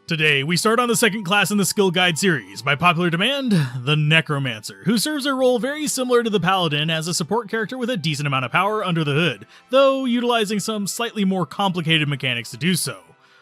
Today, we start on the second class in the skill guide series, by popular demand, the Necromancer, who serves a role very similar to the Paladin as a support character with a decent amount of power under the hood, though utilizing some slightly more complicated mechanics to do so.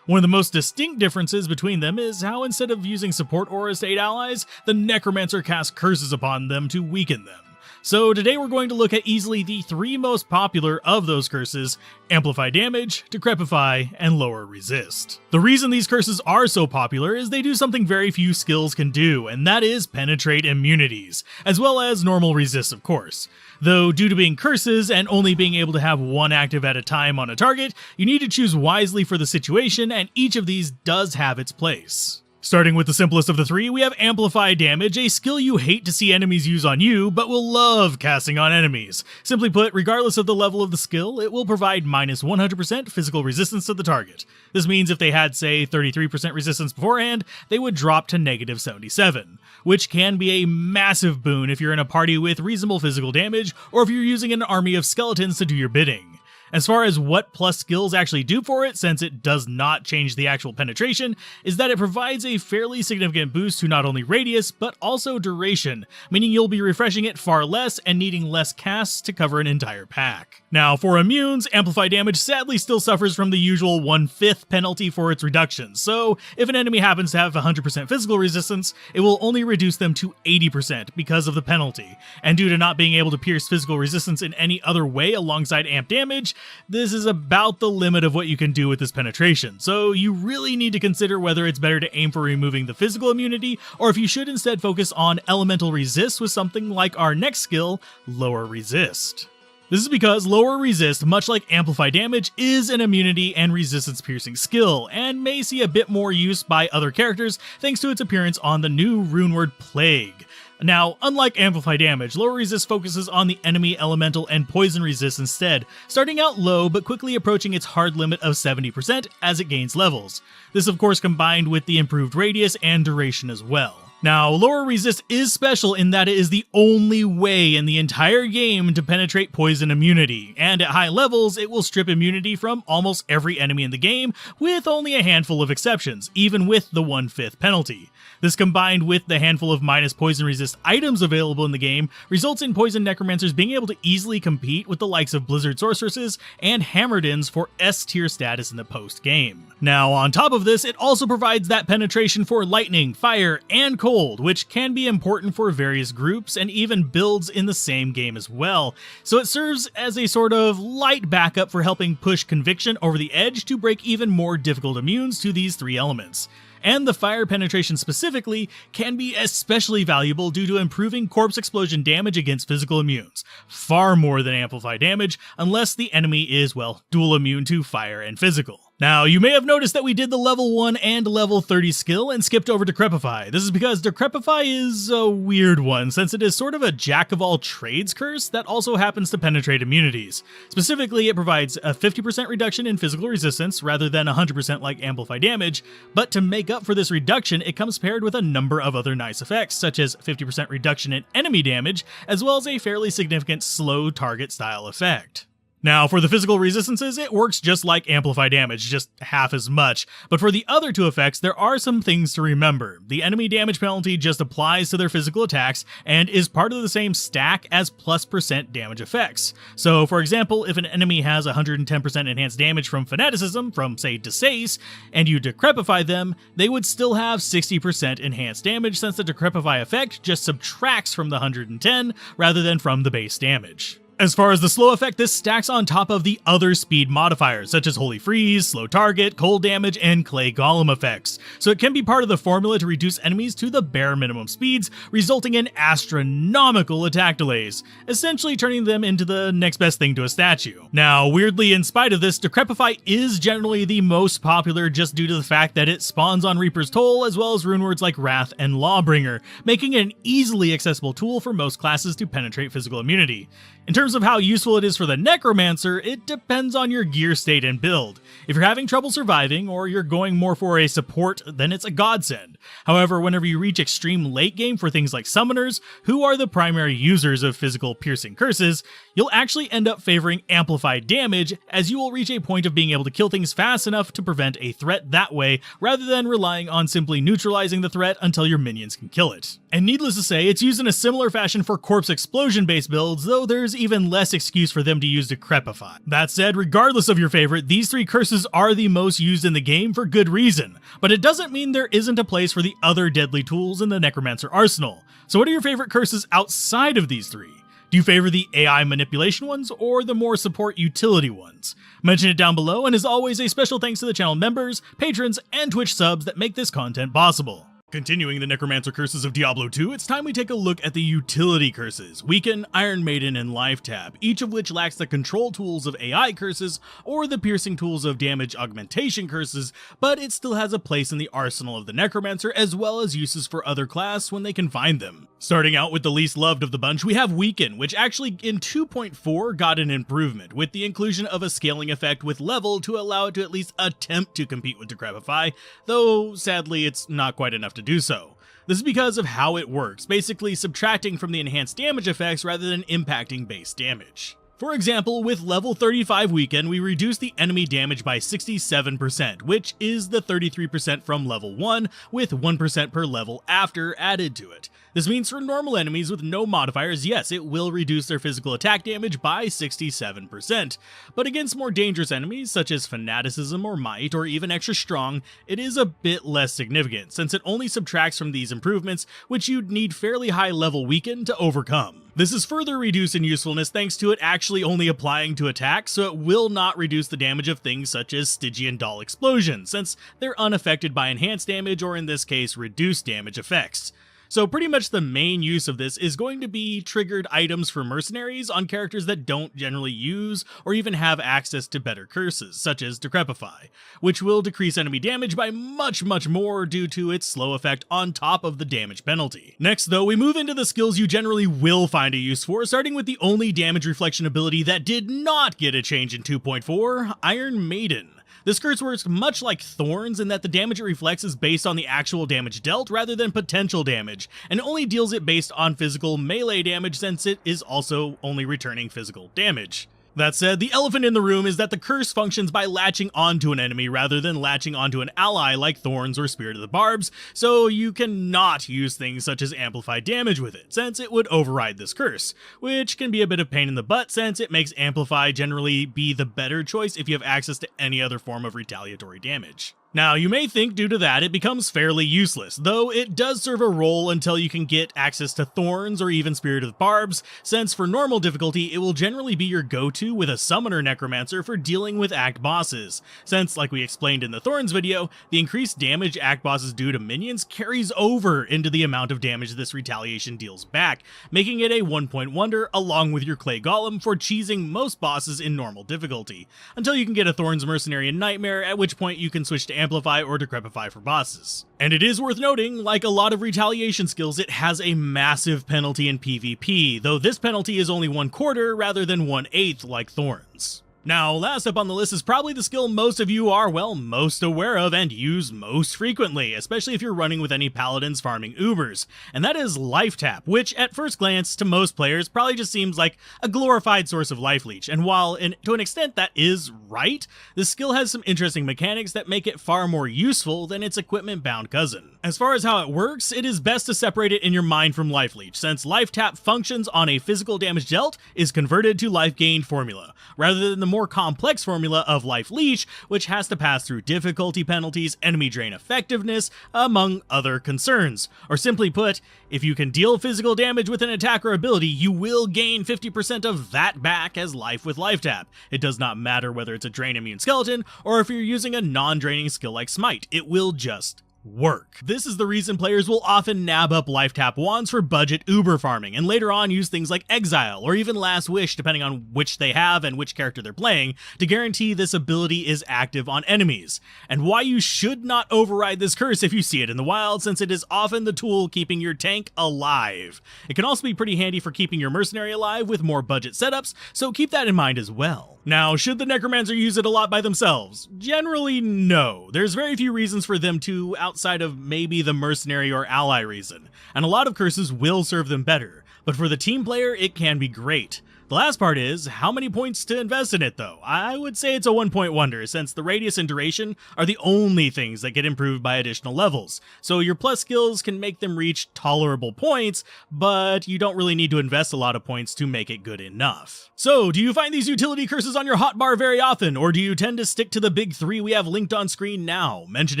One of the most distinct differences between them is how instead of using support auras to aid allies, the Necromancer casts curses upon them to weaken them. So today we're going to look at easily the three most popular of those curses: Amplify damage, Decrepify, and Lower resist. The reason these curses are so popular is they do something very few skills can do, and that is penetrate immunities, as well as normal resists of course. Though due to being curses and only being able to have one active at a time on a target, you need to choose wisely for the situation, and each of these does have its place. Starting with the simplest of the three, we have Amplify damage, a skill you hate to see enemies use on you, but will love casting on enemies. Simply put, regardless of the level of the skill, it will provide minus 100% physical resistance to the target. This means if they had, say, 33% resistance beforehand, they would drop to negative 77, which can be a massive boon if you're in a party with reasonable physical damage, or if you're using an army of skeletons to do your bidding. As far as what plus skills actually do for it, since it does not change the actual penetration, is that it provides a fairly significant boost to not only radius, but also duration, meaning you'll be refreshing it far less and needing less casts to cover an entire pack. Now, for immunes, Amplify damage sadly still suffers from the usual 1/5 penalty for its reduction, so if an enemy happens to have 100% physical resistance, it will only reduce them to 80% because of the penalty, and due to not being able to pierce physical resistance in any other way alongside amp damage, this is about the limit of what you can do with this penetration, so you really need to consider whether it's better to aim for removing the physical immunity, or if you should instead focus on elemental resist with something like our next skill, Lower resist. This is because Lower resist, much like Amplify damage, is an immunity and resistance piercing skill, and may see a bit more use by other characters thanks to its appearance on the new runeword Plague. Now, unlike Amplify damage, Lower resist focuses on the enemy, elemental, and poison resist instead, starting out low but quickly approaching its hard limit of 70% as it gains levels. This of course combined with the improved radius and duration as well. Now, Lower resist is special in that it is the only way in the entire game to penetrate poison immunity, and at high levels it will strip immunity from almost every enemy in the game, with only a handful of exceptions, even with the 1/5 penalty. This combined with the handful of minus poison resist items available in the game results in poison necromancers being able to easily compete with the likes of Blizzard sorceresses and Hammerdins for S tier status in the post game. Now, on top of this, it also provides that penetration for lightning, fire, and cold, which can be important for various groups and even builds in the same game as well. So it serves as a sort of light backup for helping push Conviction over the edge to break even more difficult immunes to these three elements. And the fire penetration specifically can be especially valuable due to improving corpse explosion damage against physical immunes, far more than Amplify damage, unless the enemy is, well, dual immune to fire and physical. Now, you may have noticed that we did the level 1 and level 30 skill and skipped over Decrepify. This is because Decrepify is a weird one, since it is sort of a jack-of-all-trades curse that also happens to penetrate immunities. Specifically, it provides a 50% reduction in physical resistance, rather than 100% like Amplify damage, but to make up for this reduction, it comes paired with a number of other nice effects, such as 50% reduction in enemy damage, as well as a fairly significant slow target style effect. Now, for the physical resistances, it works just like Amplify damage, just half as much, but for the other two effects, there are some things to remember. The enemy damage penalty just applies to their physical attacks, and is part of the same stack as +% damage effects. So, for example, if an enemy has 110% enhanced damage from Fanaticism, from, say, Decease, and you Decrepify them, they would still have 60% enhanced damage, since the Decrepify effect just subtracts from the 110, rather than from the base damage. As far as the slow effect, this stacks on top of the other speed modifiers, such as Holy Freeze, Slow Target, Cold Damage, and Clay Golem effects, so it can be part of the formula to reduce enemies to the bare minimum speeds, resulting in astronomical attack delays, essentially turning them into the next best thing to a statue. Now, weirdly, in spite of this, Decrepify is generally the most popular just due to the fact that it spawns on Reaper's Toll, as well as runewords like Wrath and Lawbringer, making it an easily accessible tool for most classes to penetrate physical immunity. In terms terms of how useful it is for the Necromancer, it depends on your gear state and build. If you're having trouble surviving, or you're going more for a support, then it's a godsend. However, whenever you reach extreme late game for things like summoners, who are the primary users of physical piercing curses, you'll actually end up favoring amplified damage, as you will reach a point of being able to kill things fast enough to prevent a threat that way, rather than relying on simply neutralizing the threat until your minions can kill it. And needless to say, it's used in a similar fashion for corpse explosion based builds, though there's even less excuse for them to use Decrepify. That said, regardless of your favorite, these three curses are the most used in the game for good reason, but it doesn't mean there isn't a place for the other deadly tools in the Necromancer arsenal. So what are your favorite curses outside of these three? Do you favor the AI manipulation ones or the more support utility ones? Mention it down below, and as always, a special thanks to the channel members, patrons, and Twitch subs that make this content possible. Continuing the Necromancer curses of Diablo 2, it's time we take a look at the utility curses, Weaken, Iron Maiden, and Life Tap, each of which lacks the control tools of AI curses or the piercing tools of damage augmentation curses, but it still has a place in the arsenal of the Necromancer as well as uses for other class when they can find them. Starting out with the least loved of the bunch, we have Weaken, which actually in 2.4 got an improvement, with the inclusion of a scaling effect with level to allow it to at least attempt to compete with Decrepify, though sadly it's not quite enough to do so. This is because of how it works, basically subtracting from the enhanced damage effects rather than impacting base damage. For example, with level 35 Weaken, we reduce the enemy damage by 67%, which is the 33% from level 1, with 1% per level after added to it. This means for normal enemies with no modifiers, yes, it will reduce their physical attack damage by 67%, but against more dangerous enemies such as Fanaticism or Might or even Extra Strong, it is a bit less significant, since it only subtracts from these improvements, which you'd need fairly high level Weaken to overcome. This is further reduced in usefulness thanks to it actually only applying to attacks, so it will not reduce the damage of things such as Stygian Doll Explosion, since they're unaffected by enhanced damage or in this case reduced damage effects. So pretty much the main use of this is going to be triggered items for mercenaries on characters that don't generally use or even have access to better curses, such as Decrepify, which will decrease enemy damage by much more due to its slow effect on top of the damage penalty. Next though, we move into the skills you generally will find a use for, starting with the only damage reflection ability that did not get a change in 2.4, Iron Maiden. This curse works much like Thorns in that the damage it reflects is based on the actual damage dealt rather than potential damage, and only deals it based on physical melee damage since it is also only returning physical damage. That said, the elephant in the room is that the curse functions by latching onto an enemy rather than latching onto an ally like Thorns or Spirit of the Barbs, so you cannot use things such as Amplify damage with it, since it would override this curse, which can be a bit of pain in the butt since it makes Amplify generally be the better choice if you have access to any other form of retaliatory damage. Now, you may think due to that it becomes fairly useless, though it does serve a role until you can get access to Thorns or even Spirit of the Barbs, since for normal difficulty it will generally be your go-to with a Summoner Necromancer for dealing with Act bosses, since like we explained in the Thorns video, the increased damage Act bosses do to minions carries over into the amount of damage this retaliation deals back, making it a one-point wonder along with your Clay Golem for cheesing most bosses in normal difficulty, until you can get a Thorns Mercenary in Nightmare, at which point you can switch to Amplify or Decrepify for bosses. And it is worth noting, like a lot of retaliation skills, it has a massive penalty in PvP, though this penalty is only 1/4 rather than 1/8 like Thorns. Now, last up on the list is probably the skill most of you are, well, most aware of and use most frequently, especially if you're running with any paladins farming Ubers, and that is Life Tap, which at first glance to most players probably just seems like a glorified source of life leech, and while to an extent that is right, this skill has some interesting mechanics that make it far more useful than its equipment-bound cousin. As far as how it works, it is best to separate it in your mind from Life Leech, since Life Tap functions on a physical damage dealt is converted to life gained formula, rather than the more complex formula of Life Leech, which has to pass through difficulty penalties, enemy drain effectiveness, among other concerns. Or simply put, if you can deal physical damage with an attack or ability, you will gain 50% of that back as life with Life Tap. It does not matter whether it's a drain immune skeleton, or if you're using a non-draining skill like Smite, it will just work. This is the reason players will often nab up life tap wands for budget uber farming, and later on use things like Exile or even Last Wish, depending on which they have and which character they're playing, to guarantee this ability is active on enemies. And why you should not override this curse if you see it in the wild, since it is often the tool keeping your tank alive. It can also be pretty handy for keeping your mercenary alive with more budget setups, so keep that in mind as well. Now, should the Necromancer use it a lot by themselves? Generally, no. There's very few reasons for them to, outside of maybe the mercenary or ally reason, and a lot of curses will serve them better, but for the team player, it can be great. The last part is, how many points to invest in it though? I would say it's a 1-point wonder, since the radius and duration are the only things that get improved by additional levels. So your plus skills can make them reach tolerable points, but you don't really need to invest a lot of points to make it good enough. So, do you find these utility curses on your hotbar very often, or do you tend to stick to the big three we have linked on screen now? Mention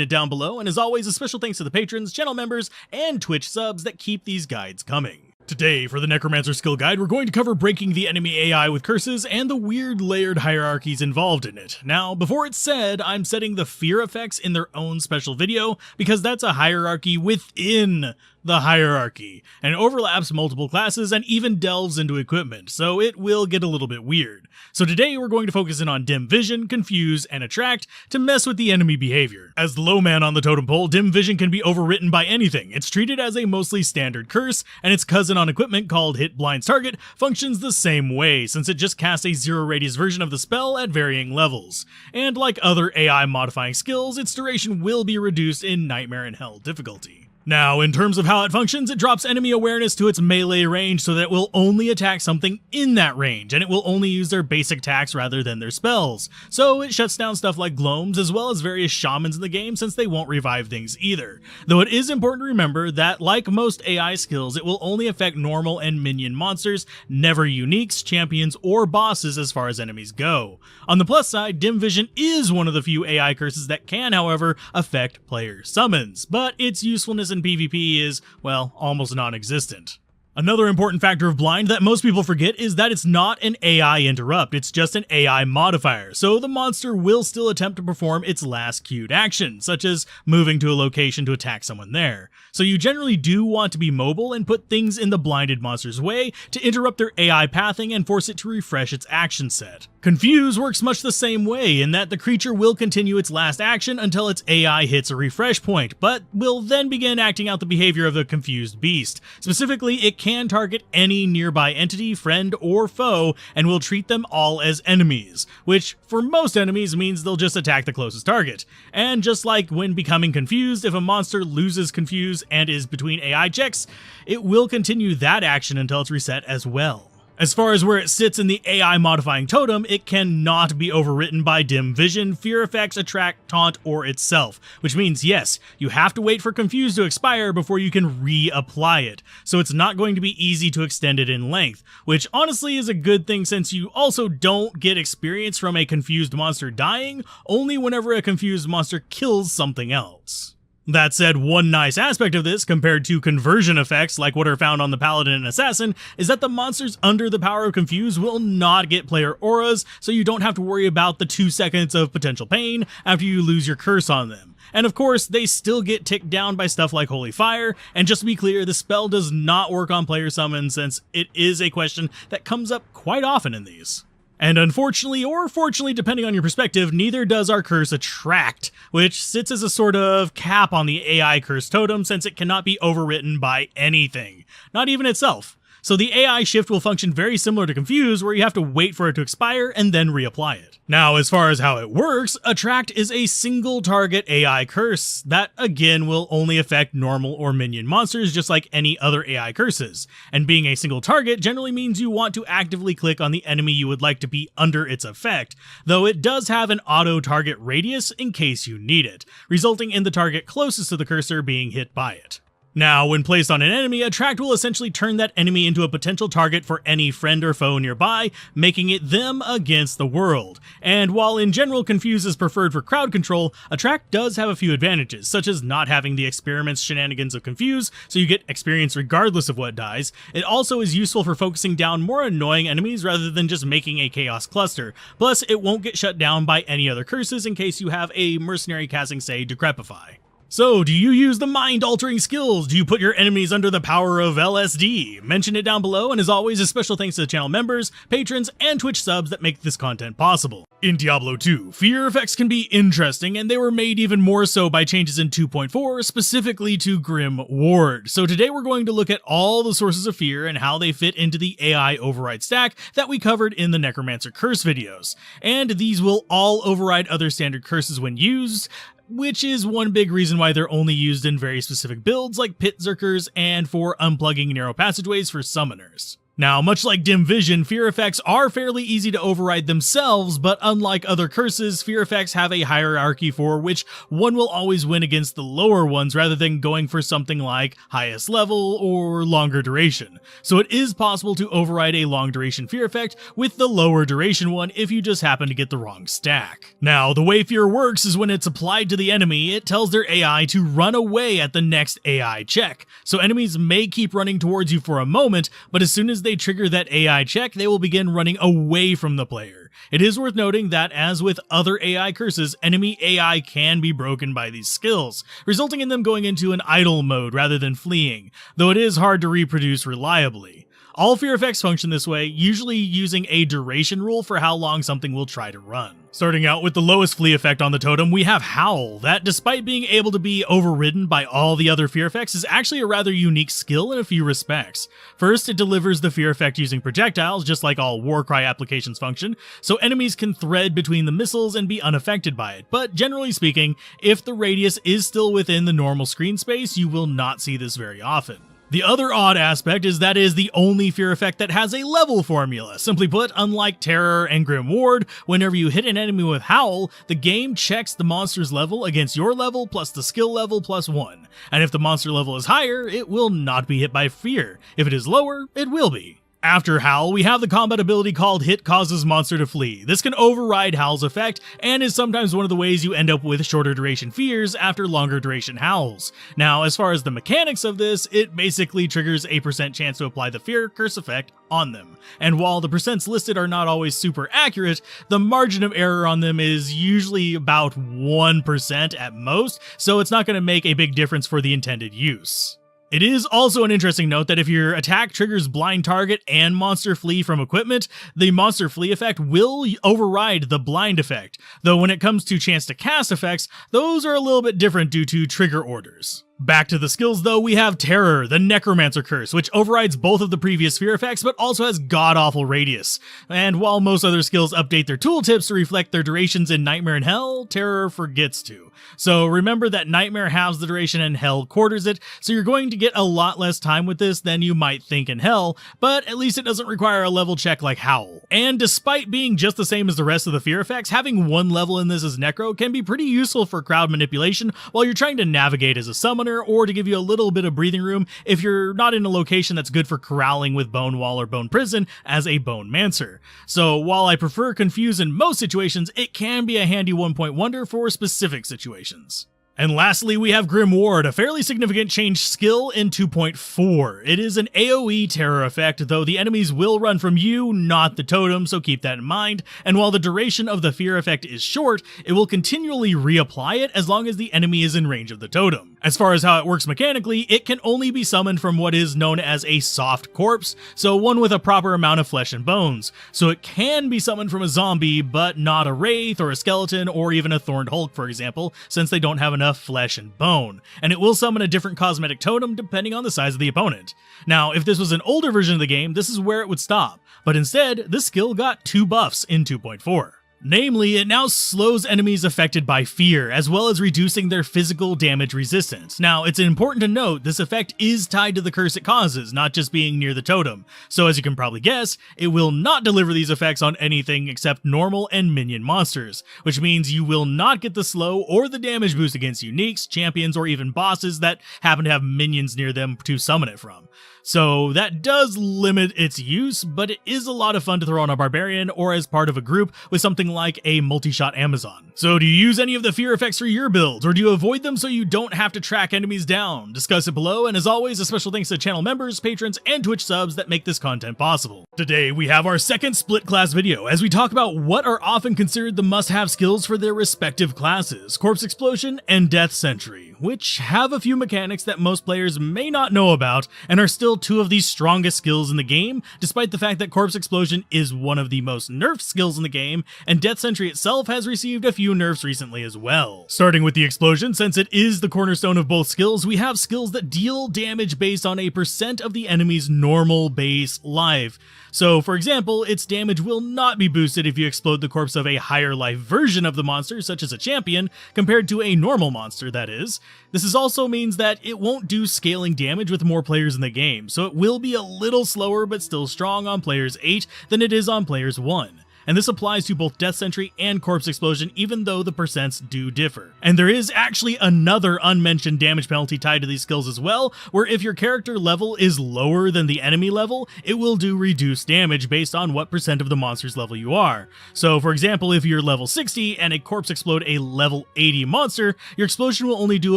it down below, and as always, a special thanks to the patrons, channel members, and Twitch subs that keep these guides coming. Today, for the Necromancer Skill Guide, we're going to cover breaking the enemy AI with curses and the weird layered hierarchies involved in it. Now, before it's said, I'm setting the fear effects in their own special video, because that's a hierarchy within the hierarchy, and overlaps multiple classes and even delves into equipment, so it will get a little bit weird. So today we're going to focus in on Dim Vision, Confuse, and Attract to mess with the enemy behavior. As the low man on the totem pole, Dim Vision can be overwritten by anything. It's treated as a mostly standard curse, and its cousin on equipment called Hit Blinds Target functions the same way, since it just casts a zero radius version of the spell at varying levels. And like other AI modifying skills, its duration will be reduced in Nightmare and Hell difficulty. Now, in terms of how it functions, it drops enemy awareness to its melee range so that it will only attack something in that range, and it will only use their basic attacks rather than their spells. So it shuts down stuff like Glomes as well as various shamans in the game, since they won't revive things either. Though it is important to remember that, like most AI skills, it will only affect normal and minion monsters, never uniques, champions, or bosses as far as enemies go. On the plus side, Dim Vision is one of the few AI curses that can, however, affect player summons, but its usefulness in PvP is, well, almost non-existent. Another important factor of Blind that most people forget is that it's not an AI interrupt, it's just an AI modifier, so the monster will still attempt to perform its last queued action, such as moving to a location to attack someone there. So you generally do want to be mobile and put things in the blinded monster's way to interrupt their AI pathing and force it to refresh its action set. Confuse works much the same way, in that the creature will continue its last action until its AI hits a refresh point, but will then begin acting out the behavior of the confused beast. Specifically, it can target any nearby entity, friend, or foe, and will treat them all as enemies, which for most enemies means they'll just attack the closest target. And just like when becoming confused, if a monster loses confuse and is between AI checks, it will continue that action until it's reset as well. As far as where it sits in the AI modifying totem, it cannot be overwritten by Dim Vision, Fear Effects, Attract, Taunt, or itself, which means yes, you have to wait for Confuse to expire before you can reapply it, so it's not going to be easy to extend it in length, which honestly is a good thing since you also don't get experience from a confused monster dying, only whenever a confused monster kills something else. That said, one nice aspect of this, compared to conversion effects like what are found on the Paladin and Assassin, is that the monsters under the power of Confuse will not get player auras, so you don't have to worry about the 2 seconds of potential pain after you lose your curse on them. And of course, they still get ticked down by stuff like Holy Fire, and just to be clear, the spell does not work on player summons since it is a question that comes up quite often in these. And unfortunately, or fortunately depending on your perspective, neither does our curse Attract, which sits as a sort of cap on the AI curse totem since it cannot be overwritten by anything, not even itself. So the AI shift will function very similar to Confuse, where you have to wait for it to expire and then reapply it. Now, as far as how it works, Attract is a single target AI curse that, again, will only affect normal or minion monsters just like any other AI curses. And being a single target generally means you want to actively click on the enemy you would like to be under its effect, though it does have an auto-target radius in case you need it, resulting in the target closest to the cursor being hit by it. Now, when placed on an enemy, Attract will essentially turn that enemy into a potential target for any friend or foe nearby, making it them against the world. And while in general Confuse is preferred for crowd control, Attract does have a few advantages, such as not having the experiments shenanigans of Confuse, so you get experience regardless of what dies. It also is useful for focusing down more annoying enemies rather than just making a chaos cluster. Plus, it won't get shut down by any other curses in case you have a mercenary casting, say, Decrepify. So, do you use the mind-altering skills? Do you put your enemies under the power of LSD? Mention it down below, and as always, a special thanks to the channel members, patrons, and Twitch subs that make this content possible. In Diablo 2, fear effects can be interesting, and they were made even more so by changes in 2.4, specifically to Grim Ward. So today we're going to look at all the sources of fear and how they fit into the AI override stack that we covered in the Necromancer curse videos. And these will all override other standard curses when used, which is one big reason why they're only used in very specific builds like Pit Zerkers and for unplugging narrow passageways for summoners. Now, much like dim vision, fear effects are fairly easy to override themselves, but unlike other curses, fear effects have a hierarchy for which one will always win against the lower ones rather than going for something like highest level or longer duration. So it is possible to override a long duration fear effect with the lower duration one if you just happen to get the wrong stack. Now, the way fear works is when it's applied to the enemy, it tells their AI to run away at the next AI check. So enemies may keep running towards you for a moment, but as soon as they trigger that AI check, they will begin running away from the player. It is worth noting that, as with other AI curses, enemy AI can be broken by these skills, resulting in them going into an idle mode rather than fleeing, though it is hard to reproduce reliably. All fear effects function this way, usually using a duration rule for how long something will try to run. Starting out with the lowest flee effect on the totem, we have Howl, that despite being able to be overridden by all the other fear effects is actually a rather unique skill in a few respects. First, it delivers the fear effect using projectiles, just like all Warcry applications function, so enemies can thread between the missiles and be unaffected by it, but generally speaking, if the radius is still within the normal screen space, you will not see this very often. The other odd aspect is that it is the only fear effect that has a level formula. Simply put, unlike Terror and Grim Ward, whenever you hit an enemy with Howl, the game checks the monster's level against your level plus the skill level plus 1. And if the monster level is higher, it will not be hit by fear. If it is lower, it will be. After Howl, we have the combat ability called Hit Causes Monster to Flee. This can override Howl's effect, and is sometimes one of the ways you end up with shorter duration fears after longer duration Howls. Now, as far as the mechanics of this, it basically triggers a % chance to apply the fear curse effect on them. And while the percents listed are not always super accurate, the margin of error on them is usually about 1% at most, so it's not going to make a big difference for the intended use. It is also an interesting note that if your attack triggers blind target and monster flee from equipment, the monster flee effect will override the blind effect, though when it comes to chance to cast effects, those are a little bit different due to trigger orders. Back to the skills though, we have Terror, the Necromancer Curse, which overrides both of the previous fear effects but also has god-awful radius. And while most other skills update their tooltips to reflect their durations in Nightmare and Hell, Terror forgets to. So remember that Nightmare halves the duration and Hell quarters it, so you're going to get a lot less time with this than you might think in Hell, but at least it doesn't require a level check like Howl. And despite being just the same as the rest of the fear effects, having one level in this as Necro can be pretty useful for crowd manipulation while you're trying to navigate as a summoner, or to give you a little bit of breathing room if you're not in a location that's good for corralling with Bone Wall or Bone Prison as a Bone Mancer. So while I prefer Confuse in most situations, it can be a handy one-point wonder for specific situations. And lastly, we have Grim Ward, a fairly significant change skill in 2.4. It is an AoE terror effect, though the enemies will run from you, not the totem, so keep that in mind. And while the duration of the fear effect is short, it will continually reapply it as long as the enemy is in range of the totem. As far as how it works mechanically, it can only be summoned from what is known as a soft corpse, so one with a proper amount of flesh and bones. So it can be summoned from a zombie, but not a wraith or a skeleton or even a thorned hulk, for example, since they don't have enough flesh and bone, and it will summon a different cosmetic totem depending on the size of the opponent. Now, if this was an older version of the game, this is where it would stop, but instead, this skill got 2 buffs in 2.4. Namely, it now slows enemies affected by fear, as well as reducing their physical damage resistance. Now, it's important to note this effect is tied to the curse it causes, not just being near the totem. So as you can probably guess, it will not deliver these effects on anything except normal and minion monsters, which means you will not get the slow or the damage boost against uniques, champions, or even bosses that happen to have minions near them to summon it from. So that does limit its use, but it is a lot of fun to throw on a barbarian or as part of a group with something something like a multi-shot Amazon. So do you use any of the fear effects for your builds, or do you avoid them so you don't have to track enemies down? Discuss it below, and as always, a special thanks to channel members, patrons, and Twitch subs that make this content possible. Today, we have our second split class video, as we talk about what are often considered the must-have skills for their respective classes, Corpse Explosion and Death Sentry, which have a few mechanics that most players may not know about, and are still two of the strongest skills in the game, despite the fact that Corpse Explosion is one of the most nerfed skills in the game, and Death Sentry itself has received a few nerfs recently as well. Starting with the Explosion, since it is the cornerstone of both skills, we have skills that deal damage based on a percent of the enemy's normal base life. So, for example, its damage will not be boosted if you explode the corpse of a higher life version of the monster, such as a champion, compared to a normal monster, that is. This also means that it won't do scaling damage with more players in the game, so it will be a little slower but still strong on players 8 than it is on players 1. And this applies to both Death Sentry and Corpse Explosion, even though the percents do differ. And there is actually another unmentioned damage penalty tied to these skills as well, where if your character level is lower than the enemy level, it will do reduced damage based on what percent of the monster's level you are. So for example, if you're level 60 and a corpse explode a level 80 monster, your explosion will only do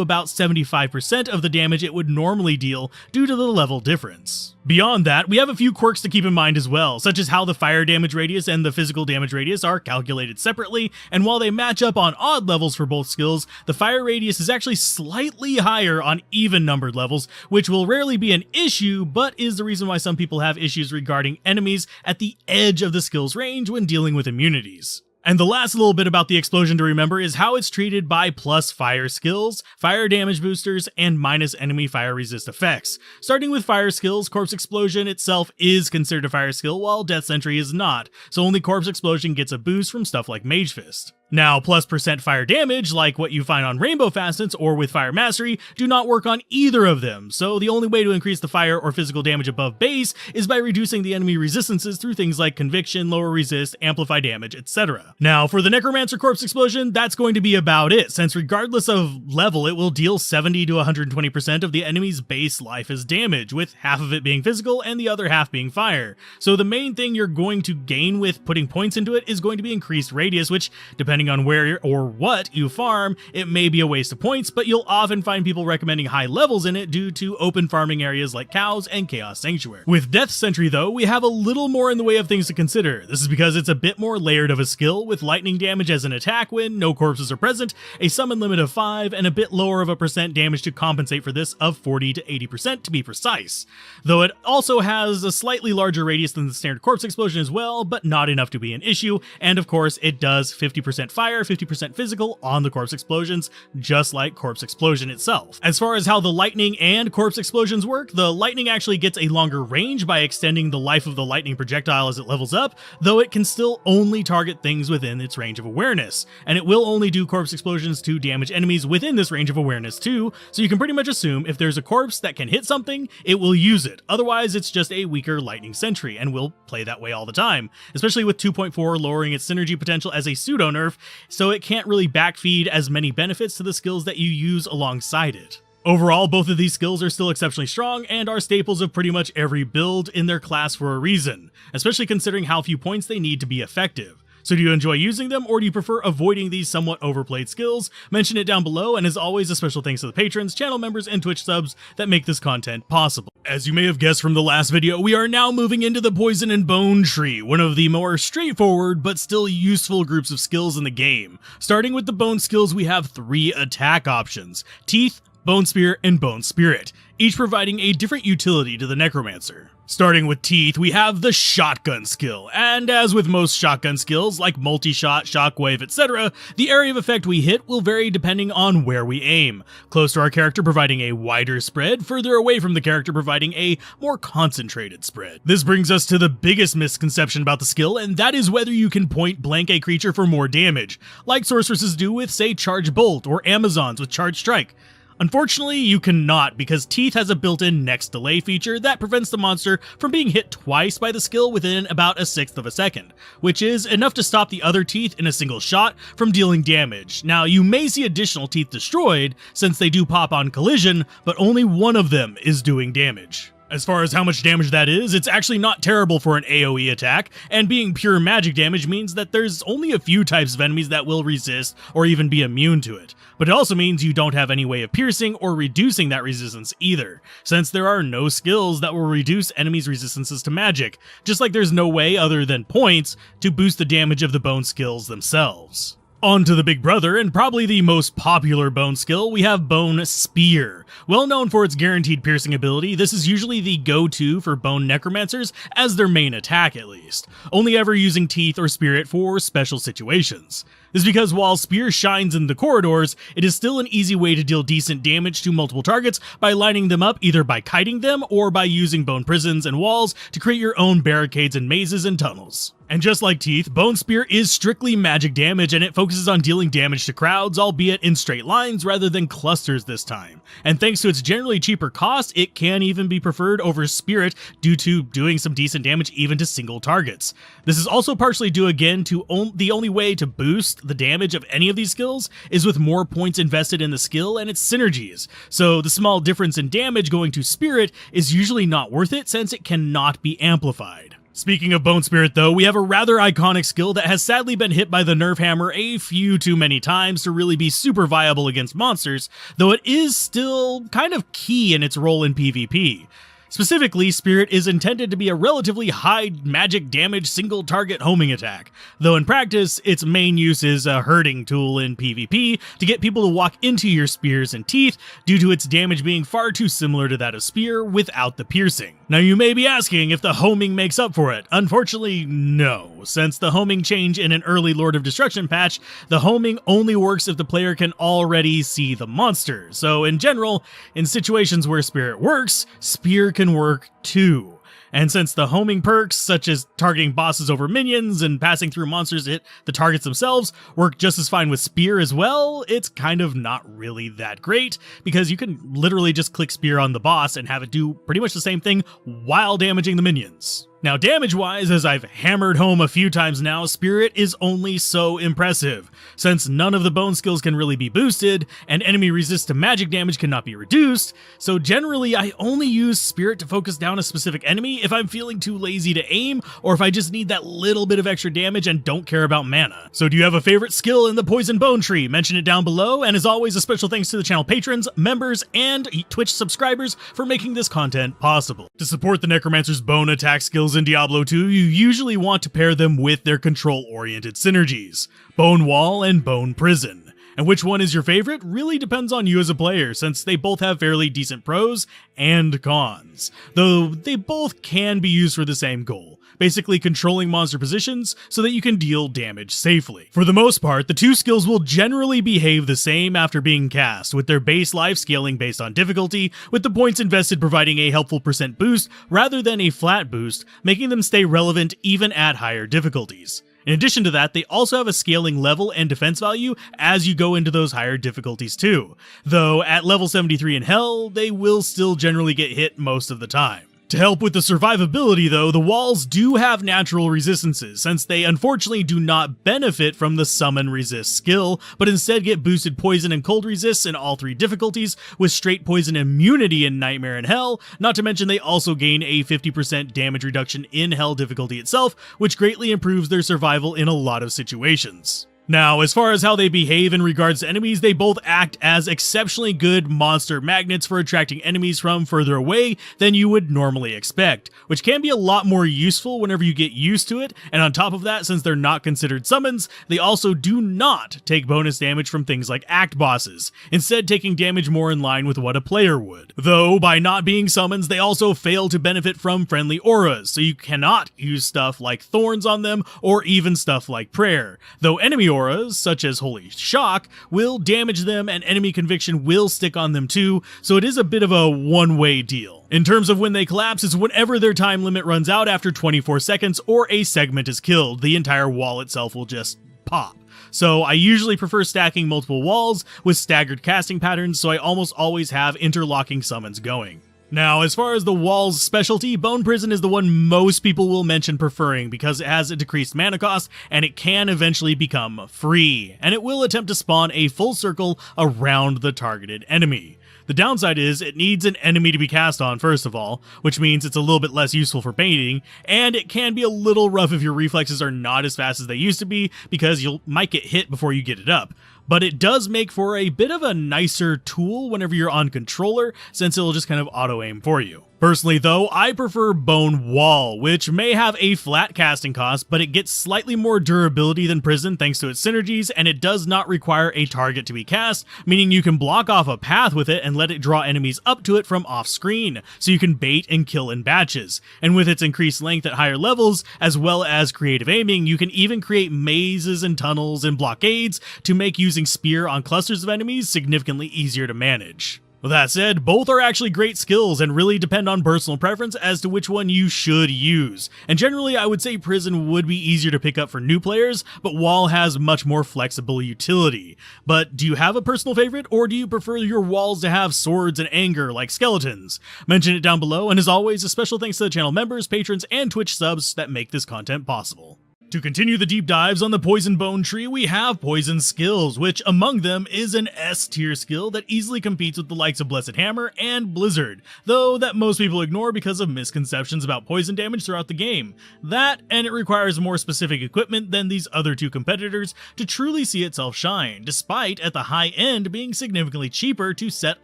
about 75% of the damage it would normally deal due to the level difference. Beyond that, we have a few quirks to keep in mind as well, such as how the fire damage radius and the physical damage radius are calculated separately, and while they match up on odd levels for both skills, the fire radius is actually slightly higher on even numbered levels, which will rarely be an issue, but is the reason why some people have issues regarding enemies at the edge of the skill's range when dealing with immunities. And the last little bit about the Explosion to remember is how it's treated by plus fire skills, fire damage boosters, and minus enemy fire resist effects. Starting with fire skills, Corpse Explosion itself is considered a fire skill, while Death Sentry is not, so only Corpse Explosion gets a boost from stuff like Mage Fist. Now, plus percent fire damage, like what you find on Rainbow Facets or with Fire Mastery, do not work on either of them, so the only way to increase the fire or physical damage above base is by reducing the enemy resistances through things like Conviction, Lower Resist, Amplify damage, etc. Now, for the Necromancer Corpse Explosion, that's going to be about it, since regardless of level, it will deal 70 to 120% of the enemy's base life as damage, with half of it being physical and the other half being fire. So the main thing you're going to gain with putting points into it is going to be increased radius, which, depending on where or what you farm, it may be a waste of points, but you'll often find people recommending high levels in it due to open farming areas like cows and Chaos Sanctuary. With Death Sentry though, we have a little more in the way of things to consider. This is because it's a bit more layered of a skill, with lightning damage as an attack when no corpses are present, a summon limit of 5, and a bit lower of a percent damage to compensate for this of 40 to 80% to be precise. Though it also has a slightly larger radius than the standard Corpse Explosion as well, but not enough to be an issue, and of course it does 50% fire, 50% physical on the Corpse Explosions, just like Corpse Explosion itself. As far as how the lightning and Corpse Explosions work, the lightning actually gets a longer range by extending the life of the lightning projectile as it levels up, though it can still only target things within its range of awareness, and it will only do Corpse Explosions to damage enemies within this range of awareness too, so you can pretty much assume if there's a corpse that can hit something, it will use it. Otherwise, it's just a weaker lightning sentry, and will play that way all the time, especially with 2.4 lowering its synergy potential as a pseudo nerf, so it can't really backfeed as many benefits to the skills that you use alongside it. Overall, both of these skills are still exceptionally strong and are staples of pretty much every build in their class for a reason, especially considering how few points they need to be effective. So do you enjoy using them, or do you prefer avoiding these somewhat overplayed skills? Mention it down below, and as always, a special thanks to the patrons, channel members, and Twitch subs that make this content possible. As you may have guessed from the last video, we are now moving into the Poison and Bone tree, one of the more straightforward but still useful groups of skills in the game. Starting with the Bone skills, we have 3 attack options: Teeth, Bone Spear, and Bone Spirit, each providing a different utility to the Necromancer. Starting with Teeth, we have the Shotgun skill, and as with most shotgun skills, like multi-shot, shockwave, etc., the area of effect we hit will vary depending on where we aim. Close to our character providing a wider spread, further away from the character providing a more concentrated spread. This brings us to the biggest misconception about the skill, and that is whether you can point blank a creature for more damage, like sorceresses do with, say, Charge Bolt, or Amazons with Charge Strike. Unfortunately, you cannot, because Teeth has a built-in next delay feature that prevents the monster from being hit twice by the skill within about a sixth of a second, which is enough to stop the other Teeth in a single shot from dealing damage. Now, you may see additional Teeth destroyed, since they do pop on collision, but only one of them is doing damage. As far as how much damage that is, it's actually not terrible for an AoE attack, and being pure magic damage means that there's only a few types of enemies that will resist or even be immune to it. But it also means you don't have any way of piercing or reducing that resistance either, since there are no skills that will reduce enemies' resistances to magic, just like there's no way other than points to boost the damage of the bone skills themselves. On to the big brother, and probably the most popular bone skill, we have Bone Spear. Well known for its guaranteed piercing ability, this is usually the go-to for bone necromancers, as their main attack at least, only ever using teeth or spirit for special situations. This is because while Spear shines in the corridors, it is still an easy way to deal decent damage to multiple targets by lining them up either by kiting them or by using bone prisons and walls to create your own barricades and mazes and tunnels. And just like Teeth, Bone Spear is strictly magic damage, and it focuses on dealing damage to crowds, albeit in straight lines rather than clusters this time. And thanks to its generally cheaper cost, it can even be preferred over Spirit due to doing some decent damage even to single targets. This is also partially due again to the only way to boost the damage of any of these skills is with more points invested in the skill and its synergies. So the small difference in damage going to Spirit is usually not worth it since it cannot be amplified. Speaking of Bone Spirit though, we have a rather iconic skill that has sadly been hit by the nerf hammer a few too many times to really be super viable against monsters, though it is still kind of key in its role in PvP. Specifically, Spirit is intended to be a relatively high magic damage single target homing attack, though in practice, its main use is a herding tool in PvP to get people to walk into your spears and teeth due to its damage being far too similar to that of Spear without the piercing. Now you may be asking if the homing makes up for it. Unfortunately, no. Since the homing change in an early Lord of Destruction patch, the homing only works if the player can already see the monster. So in general, in situations where Spirit works, Spear can work too. And since the homing perks, such as targeting bosses over minions and passing through monsters to hit the targets themselves, work just as fine with Spear as well, it's kind of not really that great, because you can literally just click Spear on the boss and have it do pretty much the same thing while damaging the minions. Now damage-wise, as I've hammered home a few times now, Spirit is only so impressive, since none of the bone skills can really be boosted, and enemy resist to magic damage cannot be reduced, so generally I only use Spirit to focus down a specific enemy if I'm feeling too lazy to aim, or if I just need that little bit of extra damage and don't care about mana. So do you have a favorite skill in the Poison Bone tree? Mention it down below, and as always, a special thanks to the channel patrons, members, and Twitch subscribers for making this content possible. To support the Necromancer's bone attack skills in Diablo 2, you usually want to pair them with their control-oriented synergies, Bone Wall and Bone Prison. And which one is your favorite really depends on you as a player, since they both have fairly decent pros and cons, though they both can be used for the same goal, basically controlling monster positions so that you can deal damage safely. For the most part, the two skills will generally behave the same after being cast, with their base life scaling based on difficulty, with the points invested providing a helpful percent boost rather than a flat boost, making them stay relevant even at higher difficulties. In addition to that, they also have a scaling level and defense value as you go into those higher difficulties too, though at level 73 in Hell, they will still generally get hit most of the time. To help with the survivability though, the walls do have natural resistances, since they unfortunately do not benefit from the summon resist skill, but instead get boosted poison and cold resists in all three difficulties, with straight poison immunity in Nightmare and Hell, not to mention they also gain a 50% damage reduction in Hell difficulty itself, which greatly improves their survival in a lot of situations. Now, as far as how they behave in regards to enemies, they both act as exceptionally good monster magnets for attracting enemies from further away than you would normally expect, which can be a lot more useful whenever you get used to it, and on top of that, since they're not considered summons, they also do not take bonus damage from things like act bosses, instead taking damage more in line with what a player would. Though, by not being summons, they also fail to benefit from friendly auras, so you cannot use stuff like thorns on them, or even stuff like prayer, though enemy auras, such as Holy Shock, will damage them and enemy conviction will stick on them too, so it is a bit of a one-way deal. In terms of when they collapse, it's whenever their time limit runs out after 24 seconds or a segment is killed. The entire wall itself will just pop. So I usually prefer stacking multiple walls with staggered casting patterns, so I almost always have interlocking summons going. Now, as far as the wall's specialty, Bone Prison is the one most people will mention preferring because it has a decreased mana cost and it can eventually become free, and it will attempt to spawn a full circle around the targeted enemy. The downside is it needs an enemy to be cast on first of all, which means it's a little bit less useful for baiting, and it can be a little rough if your reflexes are not as fast as they used to be because you might get hit before you get it up. But it does make for a bit of a nicer tool whenever you're on controller, since it'll just kind of auto-aim for you. Personally though, I prefer Bone Wall, which may have a flat casting cost, but it gets slightly more durability than Prison thanks to its synergies, and it does not require a target to be cast, meaning you can block off a path with it and let it draw enemies up to it from off-screen, so you can bait and kill in batches. And with its increased length at higher levels, as well as creative aiming, you can even create mazes and tunnels and blockades to make using Spear on clusters of enemies significantly easier to manage. With that said, both are actually great skills and really depend on personal preference as to which one you should use. And generally, I would say Prison would be easier to pick up for new players, but Wall has much more flexible utility. But do you have a personal favorite, or do you prefer your walls to have swords and anger like skeletons? Mention it down below, and as always, a special thanks to the channel members, patrons, and Twitch subs that make this content possible. To continue the deep dives on the Poison Bone tree, we have Poison skills, which among them is an S tier skill that easily competes with the likes of Blessed Hammer and Blizzard, though that most people ignore because of misconceptions about poison damage throughout the game. That, and it requires more specific equipment than these other two competitors to truly see itself shine, despite at the high end being significantly cheaper to set